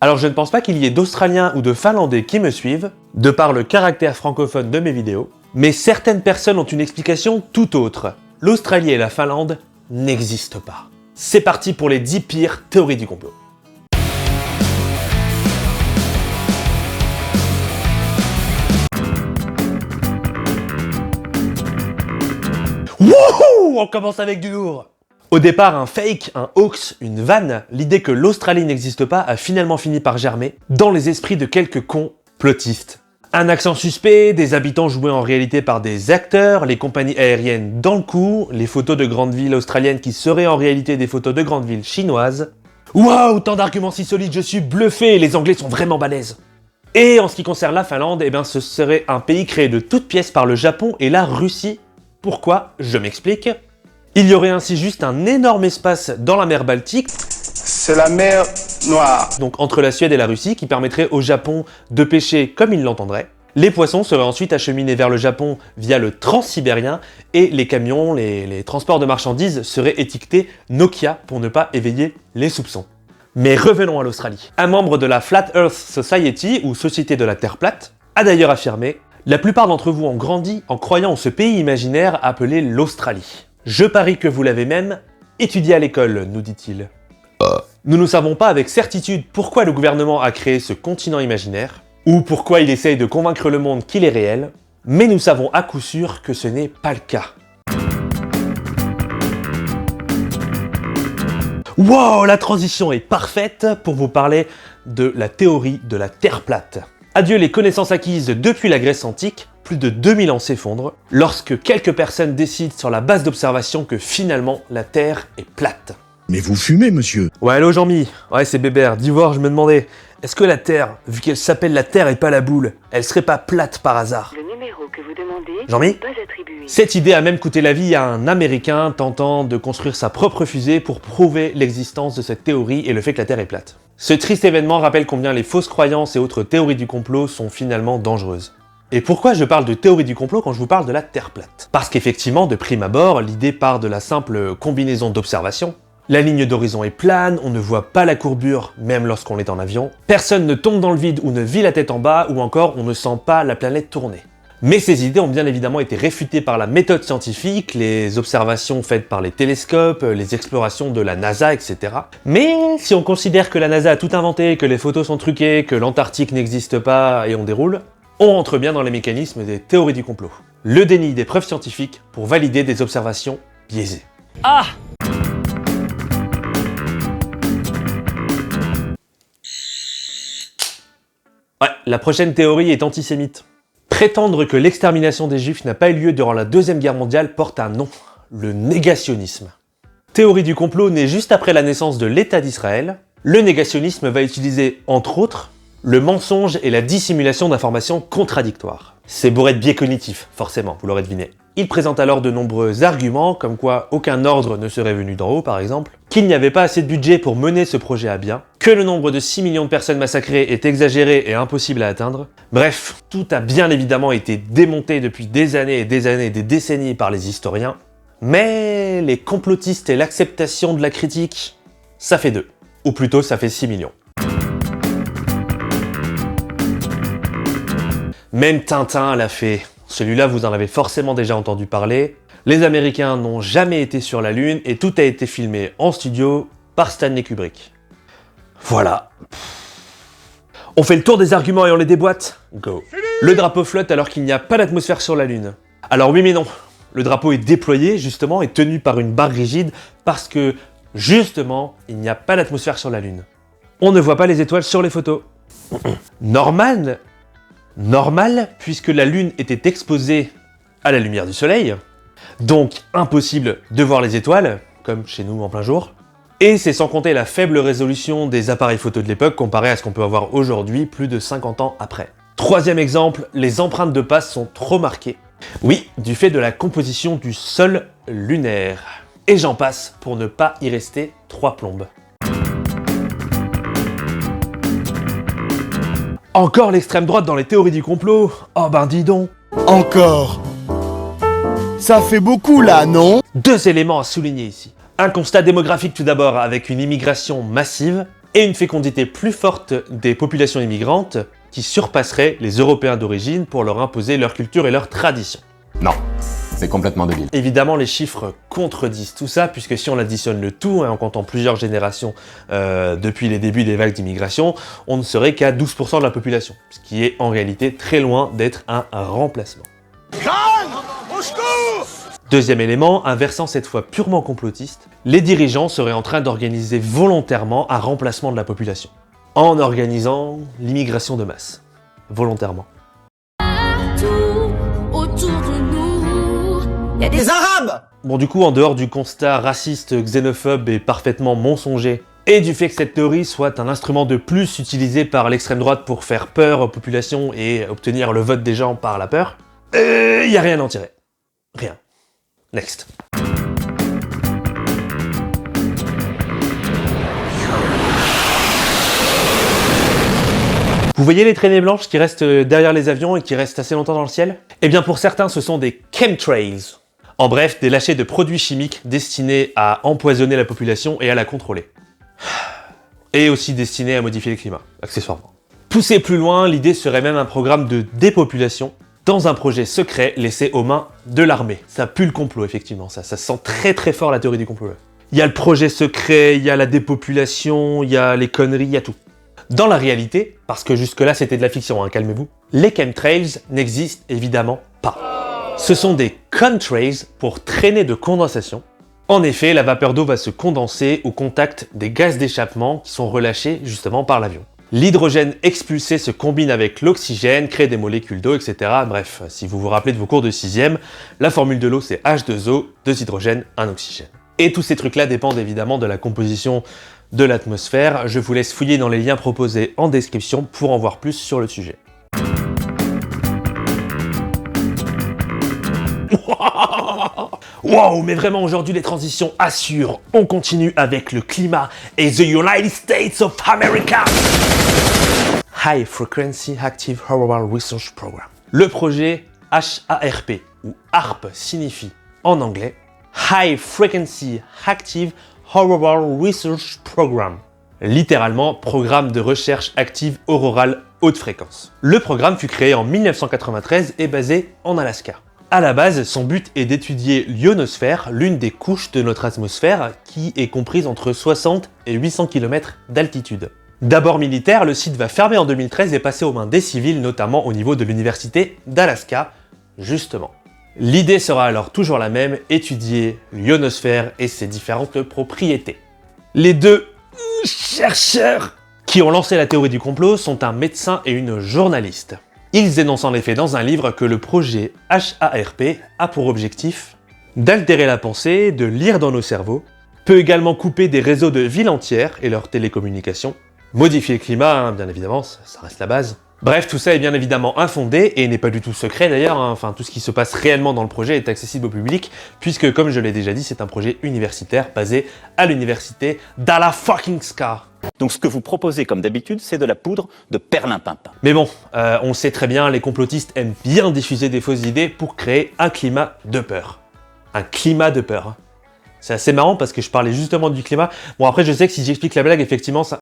Alors je ne pense pas qu'il y ait d'Australiens ou de Finlandais qui me suivent, de par le caractère francophone de mes vidéos, mais certaines personnes ont une explication tout autre. L'Australie et la Finlande n'existent pas. C'est parti pour les 10 pires théories du complot. Wouhou! On commence avec du lourd. Au départ, un fake, un hoax, une vanne, l'idée que l'Australie n'existe pas a finalement fini par germer dans les esprits de quelques complotistes. Un accent suspect, des habitants joués en réalité par des acteurs, les compagnies aériennes dans le coup, les photos de grandes villes australiennes qui seraient en réalité des photos de grandes villes chinoises. Waouh, tant d'arguments si solides, je suis bluffé, les Anglais sont vraiment balèzes. Et en ce qui concerne la Finlande, ce serait un pays créé de toutes pièces par le Japon et la Russie. Pourquoi? Je m'explique. Il y aurait ainsi juste un énorme espace dans la mer Baltique. C'est la mer Noire. Donc entre la Suède et la Russie, qui permettrait au Japon de pêcher comme il l'entendrait. Les poissons seraient ensuite acheminés vers le Japon via le transsibérien et les camions, les transports de marchandises seraient étiquetés Nokia pour ne pas éveiller les soupçons. Mais revenons à l'Australie. Un membre de la Flat Earth Society, ou Société de la Terre plate, a d'ailleurs affirmé « La plupart d'entre vous ont grandi en croyant en ce pays imaginaire appelé l'Australie. Je parie que vous l'avez même étudié à l'école, nous dit-il. » Nous ne savons pas avec certitude pourquoi le gouvernement a créé ce continent imaginaire, ou pourquoi il essaye de convaincre le monde qu'il est réel, mais nous savons à coup sûr que ce n'est pas le cas. Wow, la transition est parfaite pour vous parler de la théorie de la Terre plate. Adieu les connaissances acquises depuis la Grèce antique, plus de 2000 ans s'effondrent, lorsque quelques personnes décident sur la base d'observation que finalement la Terre est plate. Mais vous fumez, monsieur. Ouais, hello Jean-Mi. Ouais, c'est Bébert. d'Ivoire, je me demandais, est-ce que la Terre, vu qu'elle s'appelle la Terre et pas la boule, elle serait pas plate par hasard? Le numéro que vous demandez Jean-Mi? n'est pas attribué. Cette idée a même coûté la vie à un Américain tentant de construire sa propre fusée pour prouver l'existence de cette théorie et le fait que la Terre est plate. Ce triste événement rappelle combien les fausses croyances et autres théories du complot sont finalement dangereuses. Et pourquoi je parle de théorie du complot quand je vous parle de la Terre plate? Parce qu'effectivement, de prime abord, l'idée part de la simple combinaison d'observations. La ligne d'horizon est plane, on ne voit pas la courbure, même lorsqu'on est en avion. Personne ne tombe dans le vide ou ne vit la tête en bas, ou encore on ne sent pas la planète tourner. Mais ces idées ont bien évidemment été réfutées par la méthode scientifique, les observations faites par les télescopes, les explorations de la NASA, etc. Mais si on considère que la NASA a tout inventé, que les photos sont truquées, que l'Antarctique n'existe pas et on déroule, on rentre bien dans les mécanismes des théories du complot. Le déni des preuves scientifiques pour valider des observations biaisées. Ah! Ouais, la prochaine théorie est antisémite. Prétendre que l'extermination des Juifs n'a pas eu lieu durant la Deuxième Guerre mondiale porte un nom, le négationnisme. Théorie du complot née juste après la naissance de l'État d'Israël. Le négationnisme va utiliser, entre autres, le mensonge et la dissimulation d'informations contradictoires. C'est bourré de biais cognitifs, forcément, vous l'aurez deviné. Il présente alors de nombreux arguments, comme quoi aucun ordre ne serait venu d'en haut par exemple, qu'il n'y avait pas assez de budget pour mener ce projet à bien, que le nombre de 6 millions de personnes massacrées est exagéré et impossible à atteindre. Bref, tout a bien évidemment été démonté depuis des années et des décennies par les historiens, mais les complotistes et l'acceptation de la critique, ça fait 2. Ou plutôt ça fait 6 millions. Même Tintin l'a fait. Celui-là, vous en avez forcément déjà entendu parler. Les Américains n'ont jamais été sur la Lune et tout a été filmé en studio par Stanley Kubrick. Voilà. On fait le tour des arguments et on les déboîte? Go. Le drapeau flotte alors qu'il n'y a pas d'atmosphère sur la Lune. Alors oui mais non. Le drapeau est déployé justement et tenu par une barre rigide parce que justement, il n'y a pas d'atmosphère sur la Lune. On ne voit pas les étoiles sur les photos. Normal, puisque la Lune était exposée à la lumière du Soleil, donc impossible de voir les étoiles, comme chez nous en plein jour. Et c'est sans compter la faible résolution des appareils photo de l'époque comparé à ce qu'on peut avoir aujourd'hui, plus de 50 ans après. Troisième exemple, les empreintes de pas sont trop marquées. Oui, du fait de la composition du sol lunaire. Et j'en passe pour ne pas y rester 3 plombes. Encore l'extrême droite dans les théories du complot? Oh ben dis donc. Encore. Ça fait beaucoup là, non? 2 éléments à souligner ici. Un constat démographique tout d'abord avec une immigration massive. et une fécondité plus forte des populations immigrantes qui surpasseraient les Européens d'origine pour leur imposer leur culture et leurs traditions. Non, c'est complètement débile. Évidemment, les chiffres contredisent tout ça, puisque si on additionne le tout, en comptant plusieurs générations depuis les débuts des vagues d'immigration, on ne serait qu'à 12% de la population, ce qui est en réalité très loin d'être un remplacement. Deuxième élément, un versant cette fois purement complotiste, les dirigeants seraient en train d'organiser volontairement un remplacement de la population, en organisant l'immigration de masse. Volontairement. Autour de nous, il y a des Arabes. Bon, du coup, en dehors du constat raciste, xénophobe et parfaitement mensonger, et du fait que cette théorie soit un instrument de plus utilisé par l'extrême droite pour faire peur aux populations et obtenir le vote des gens par la peur, y a rien à en tirer. Rien. Next. Vous voyez les traînées blanches qui restent derrière les avions et qui restent assez longtemps dans le ciel? Eh bien pour certains, ce sont des chemtrails. En bref, des lâchers de produits chimiques destinés à empoisonner la population et à la contrôler. Et aussi destinés à modifier le climat, accessoirement. Poussé plus loin, l'idée serait même un programme de dépopulation dans un projet secret laissé aux mains de l'armée. Ça pue le complot, effectivement, ça sent très très fort la théorie du complot. Il y a le projet secret, il y a la dépopulation, il y a les conneries, il y a tout. Dans la réalité, parce que jusque-là c'était de la fiction, calmez-vous, les chemtrails n'existent évidemment pas. Ce sont des contrails pour traîner de condensation. En effet, la vapeur d'eau va se condenser au contact des gaz d'échappement qui sont relâchés justement par l'avion. L'hydrogène expulsé se combine avec l'oxygène, crée des molécules d'eau, etc. Bref, si vous vous rappelez de vos cours de 6e, la formule de l'eau c'est H2O, 2 hydrogènes, 1 oxygène. Et tous ces trucs-là dépendent évidemment de la composition de l'atmosphère. Je vous laisse fouiller dans les liens proposés en description pour en voir plus sur le sujet. Wow, mais vraiment aujourd'hui les transitions assurent. On continue avec le climat et the United States of America. High Frequency Active Horrible Research Program. Le projet HARP, ou HARP signifie en anglais High Frequency Active Horrible Research Program. Littéralement, programme de recherche active aurorale haute fréquence. Le programme fut créé en 1993 et basé en Alaska. À la base, son but est d'étudier l'ionosphère, l'une des couches de notre atmosphère, qui est comprise entre 60 et 800 km d'altitude. D'abord militaire, le site va fermer en 2013 et passer aux mains des civils, notamment au niveau de l'université d'Alaska, justement. L'idée sera alors toujours la même, étudier l'ionosphère et ses différentes propriétés. Les deux chercheurs qui ont lancé la théorie du complot sont un médecin et une journaliste. Ils énoncent en effet dans un livre que le projet HARP a pour objectif d'altérer la pensée, de lire dans nos cerveaux, peut également couper des réseaux de villes entières et leurs télécommunications, modifier le climat, bien évidemment, ça reste la base. Bref, tout ça est bien évidemment infondé et n'est pas du tout secret d'ailleurs, enfin tout ce qui se passe réellement dans le projet est accessible au public, puisque comme je l'ai déjà dit, c'est un projet universitaire basé à l'université d'Alaska. Donc ce que vous proposez comme d'habitude, c'est de la poudre de perlimpinpin. Mais bon, on sait très bien, les complotistes aiment bien diffuser des fausses idées pour créer un climat de peur. Un climat de peur. C'est assez marrant parce que je parlais justement du climat. Bon après je sais que si j'explique la blague, effectivement ça...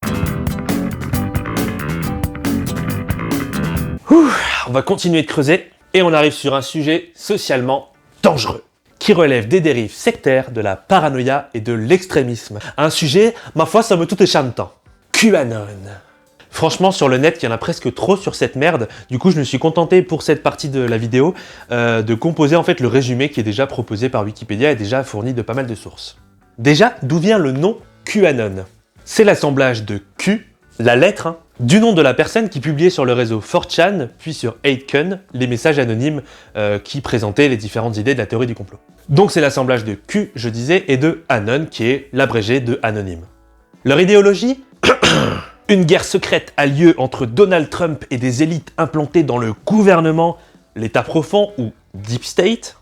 On va continuer de creuser et on arrive sur un sujet socialement dangereux qui relève des dérives sectaires, de la paranoïa et de l'extrémisme. Un sujet, ma foi, ça me tout échantant. QAnon. Franchement, sur le net, il y en a presque trop sur cette merde. Du coup, je me suis contenté pour cette partie de la vidéo de composer en fait le résumé qui est déjà proposé par Wikipédia et déjà fourni de pas mal de sources. Déjà, d'où vient le nom QAnon? C'est l'assemblage de Q, la lettre, du nom de la personne qui publiait sur le réseau 4chan, puis sur 8kun, les messages anonymes qui présentaient les différentes idées de la théorie du complot. Donc c'est l'assemblage de Q, je disais, et de Anon, qui est l'abrégé de anonyme. Leur idéologie? Une guerre secrète a lieu entre Donald Trump et des élites implantées dans le gouvernement, l'État profond ou Deep State,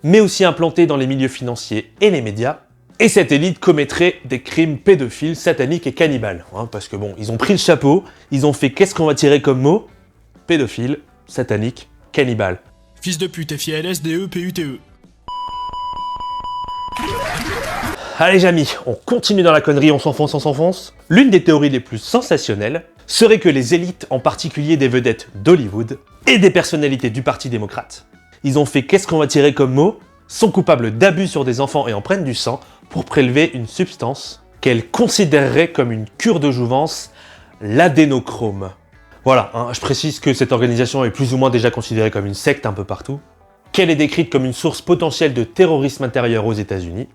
mais aussi implantées dans les milieux financiers et les médias. Et cette élite commettrait des crimes pédophiles, sataniques et cannibales. Parce que bon, ils ont pris le chapeau, ils ont fait qu'est-ce qu'on va tirer comme mot? Pédophile, satanique, cannibale. Fils de pute, FILSDE, PUTE. Allez Jamy, on continue dans la connerie, on s'enfonce. L'une des théories les plus sensationnelles serait que les élites, en particulier des vedettes d'Hollywood et des personnalités du Parti démocrate, ils ont fait qu'est-ce qu'on va tirer comme mot, sont coupables d'abus sur des enfants et en prennent du sang pour prélever une substance qu'elles considéreraient comme une cure de jouvence, l'adénochrome. Voilà, je précise que cette organisation est plus ou moins déjà considérée comme une secte un peu partout, qu'elle est décrite comme une source potentielle de terrorisme intérieur aux États-Unis.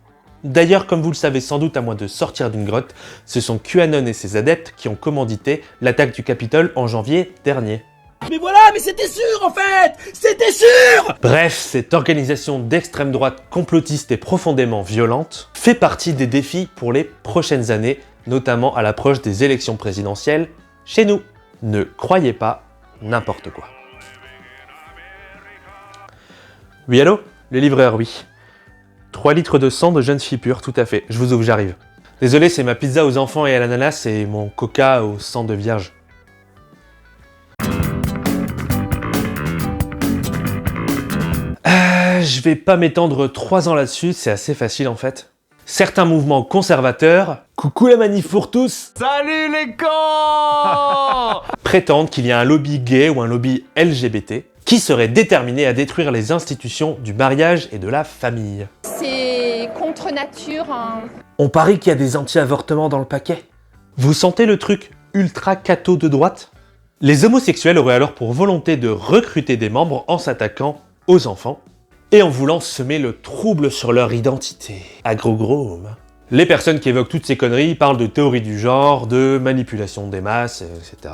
D'ailleurs, comme vous le savez sans doute à moins de sortir d'une grotte, ce sont QAnon et ses adeptes qui ont commandité l'attaque du Capitole en janvier dernier. Mais voilà, mais c'était sûr en fait! C'était sûr! Bref, cette organisation d'extrême droite complotiste et profondément violente fait partie des défis pour les prochaines années, notamment à l'approche des élections présidentielles chez nous. Ne croyez pas n'importe quoi. Oui, allô? Le livreur, oui. 3 litres de sang de jeune fille pure, tout à fait. Je vous ouvre, j'arrive. Désolé, c'est ma pizza aux enfants et à l'ananas et mon coca au sang de vierge. Je vais pas m'étendre 3 ans là-dessus, c'est assez facile en fait. Certains mouvements conservateurs, coucou la manif pour tous, Salut les cons! prétendent qu'il y a un lobby gay ou un lobby LGBT qui serait déterminé à détruire les institutions du mariage et de la famille. C'est contre nature. On parie qu'il y a des anti-avortements dans le paquet. Vous sentez le truc ultra catho de droite? Les homosexuels auraient alors pour volonté de recruter des membres en s'attaquant aux enfants et en voulant semer le trouble sur leur identité. Agrogrom. Les personnes qui évoquent toutes ces conneries parlent de théorie du genre, de manipulation des masses, etc.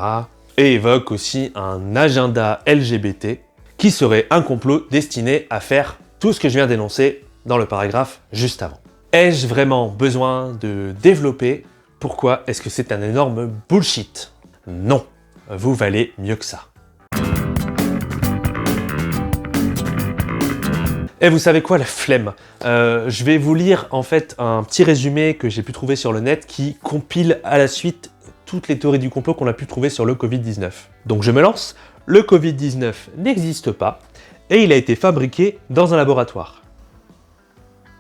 Et évoquent aussi un agenda LGBT qui serait un complot destiné à faire tout ce que je viens d'énoncer dans le paragraphe juste avant. Ai-je vraiment besoin de développer pourquoi est-ce que c'est un énorme bullshit? Non, vous valez mieux que ça. Et vous savez quoi, la flemme. Je vais vous lire en fait un petit résumé que j'ai pu trouver sur le net qui compile à la suite toutes les théories du complot qu'on a pu trouver sur le Covid-19. Donc je me lance, le Covid-19 n'existe pas et il a été fabriqué dans un laboratoire.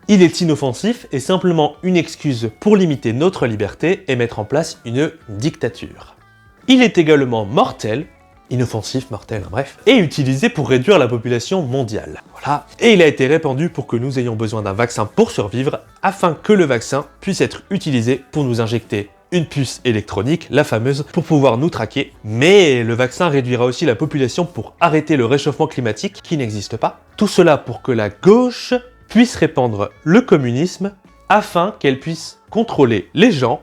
Il est inoffensif et simplement une excuse pour limiter notre liberté et mettre en place une dictature. Il est également mortel, inoffensif, mortel, bref, et utilisé pour réduire la population mondiale. Voilà. Et il a été répandu pour que nous ayons besoin d'un vaccin pour survivre, afin que le vaccin puisse être utilisé pour nous injecter une puce électronique, la fameuse, pour pouvoir nous traquer. Mais le vaccin réduira aussi la population pour arrêter le réchauffement climatique qui n'existe pas. Tout cela pour que la gauche puisse répandre le communisme afin qu'elle puisse contrôler les gens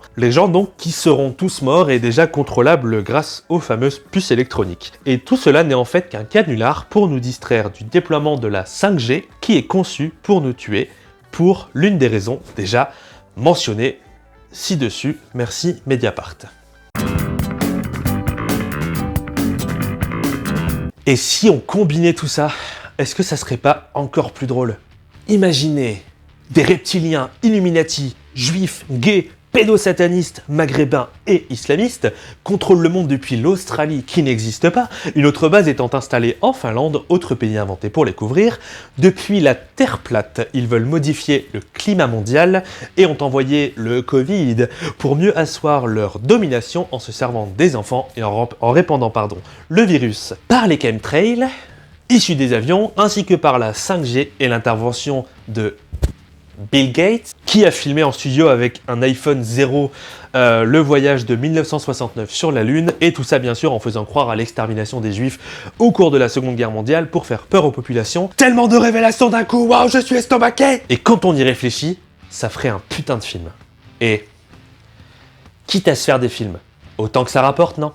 donc qui seront tous morts et déjà contrôlables grâce aux fameuses puces électroniques. Et tout cela n'est en fait qu'un canular pour nous distraire du déploiement de la 5G qui est conçu pour nous tuer, pour l'une des raisons déjà mentionnées ci-dessus. Merci Mediapart. Et si on combinait tout ça, est-ce que ça serait pas encore plus drôle? Imaginez des reptiliens, Illuminati, juifs, gays, pédosatanistes, maghrébins et islamistes contrôlent le monde depuis l'Australie qui n'existe pas, une autre base étant installée en Finlande, autre pays inventé pour les couvrir. Depuis la Terre plate, ils veulent modifier le climat mondial et ont envoyé le Covid pour mieux asseoir leur domination en se servant des enfants et en répandant le virus par les chemtrails issus des avions ainsi que par la 5G et l'intervention de Bill Gates, qui a filmé en studio avec un iPhone 0 le voyage de 1969 sur la Lune, et tout ça bien sûr en faisant croire à l'extermination des Juifs au cours de la Seconde Guerre mondiale pour faire peur aux populations. Tellement de révélations d'un coup, waouh, je suis estomaqué! Et quand on y réfléchit, ça ferait un putain de film. Et quitte à se faire des films, autant que ça rapporte, non?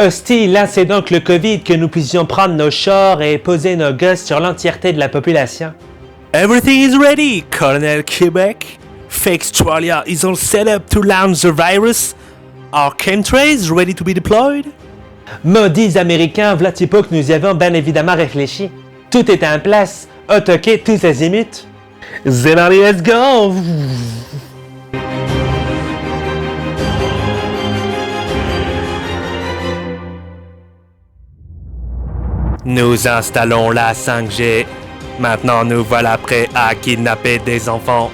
Hostie, là c'est donc le Covid que nous puissions prendre nos chars et poser nos gosses sur l'entièreté de la population. Everything is ready, Colonel Quebec. Fake Australia is all set up to launch the virus. Are chemtrails ready to be deployed? Maudits Américains, v'là typo que nous y avons bien évidemment réfléchi. Tout est en place, autoqué tous azimuts. Zénari, let's go! Nous installons la 5G. Maintenant nous voilà prêts à kidnapper des enfants.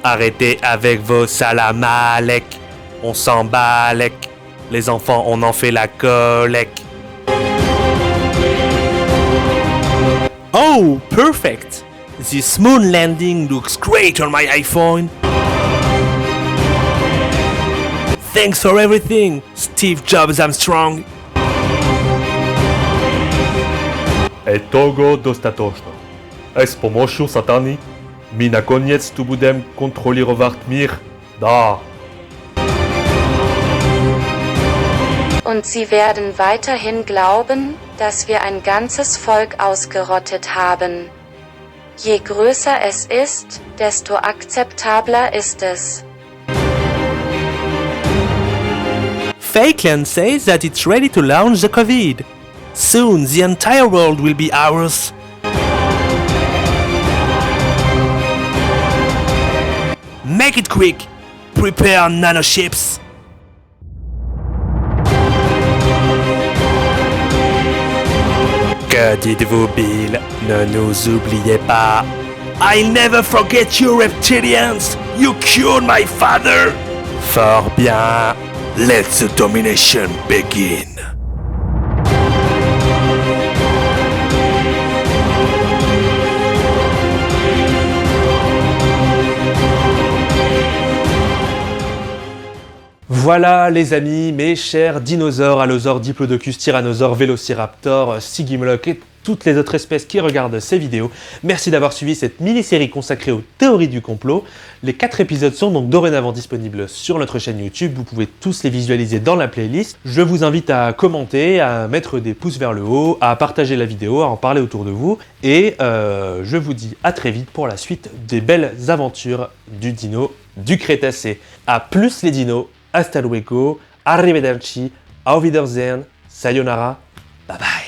Arrêtez avec vos salam alek. On s'en balek. Les enfants, on en fait la collecte. Oh, perfect! This moon landing looks great on my iPhone. Thanks for everything, Steve Jobs Armstrong. Tego dostatoczno. Z pomocą satany mi na koniec tu budem kontrolirować mir. Da. Und sie werden weiterhin glauben, dass wir ein ganzes Volk ausgerottet haben. Je größer es ist, desto akzeptabler ist es. Fakeland says that it's ready to launch the COVID. Soon, the entire world will be ours. Make it quick! Prepare nanoships! Que dites-vous, Bill? Ne nous oubliez pas. I'll never forget you, reptilians! You cured my father! Fort bien. Let the domination begin. Voilà les amis, mes chers dinosaures, allosaures, diplodocus, tyrannosaures, vélociraptors, sigimoloch et toutes les autres espèces qui regardent ces vidéos. Merci d'avoir suivi cette mini-série consacrée aux théories du complot. Les 4 épisodes sont donc dorénavant disponibles sur notre chaîne YouTube, vous pouvez tous les visualiser dans la playlist. Je vous invite à commenter, à mettre des pouces vers le haut, à partager la vidéo, à en parler autour de vous. Et je vous dis à très vite pour la suite des belles aventures du dino du Crétacé. A plus les dinos! Hasta luego, arrivederci, auf Wiedersehen, sayonara, bye bye.